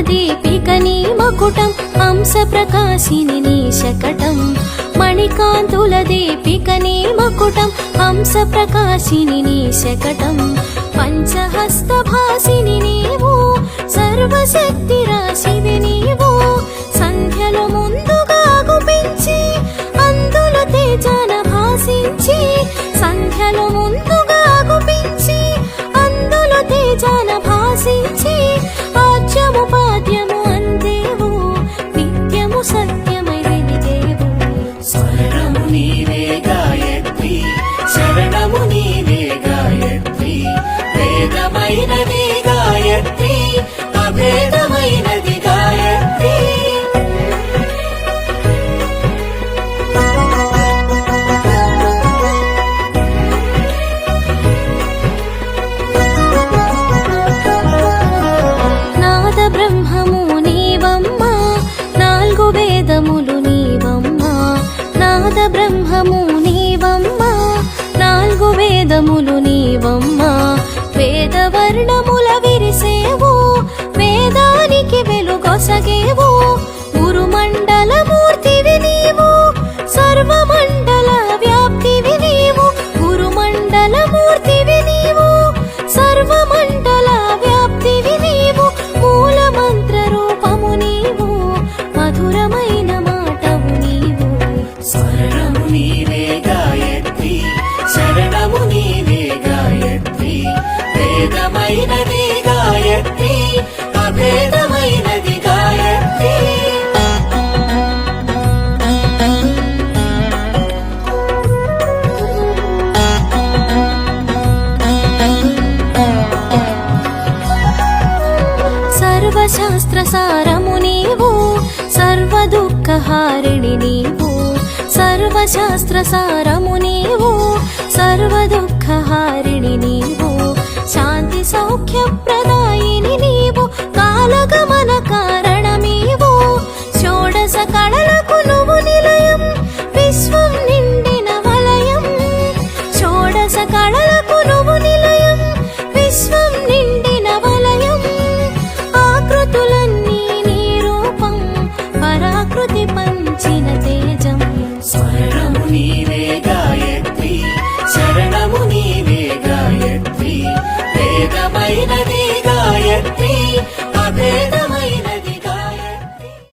దీపిక నీ మకుటం హంస ప్రకాశిని నీ శకటం మణికాంతుల దీపిక నీ మకుటం హంస ప్రకాశిని నీ శకటం పంచహస్త భాసిని నీవు సర్వశక్తి రాశివి నీవు సంధ్యలో ముందుగా గుపించి అందులో తేజాన భాసించి సంధ్యలో ముందుగా గుపించి అందులో తేజాన భాసించి ఆజ్యము పాద్యము అందేవు నిత్యము సత్యమై వెలిగేవు శరణము నీవే గాయత్రి శరణము నీవే గాయత్రి వేదమైనది గాయత్రి అభేదమైనది గాయత్రి నాద బ్రహ్మము నీవమ్మా నాలుగు వేదములు నీవమ్మా నాద బ్రహ్మము నీవమ్మా నాలుగు వేదములు నీవమ్మా వేదవర్ణముల విరిసేవు వేదానికి వెలుగొసగేవు గురుమండల మూర్తివి నీవు సర్వమండల వ్యాప్తివి నీవు గురుమండల మూర్తివి నీవు సర్వమండల వ్యాప్తివి నీవు మూల మంత్ర రూపము నీవు మధురమైన మాటవు నీవు శరణము నీవే గాయత్రి శరణము నీవే గాయత్రి వేదమైనది గాయత్రి అభేదమైనది గాయత్రి సర్వశాస్త్ర సారము నీవు సర్వ దుఃఖహారిణి నీవు సర్వశాస్త్ర సారము నీవు సర్వ దుఃఖహారిణి నీవు శాంతి సౌఖ్య ప్రదాయిని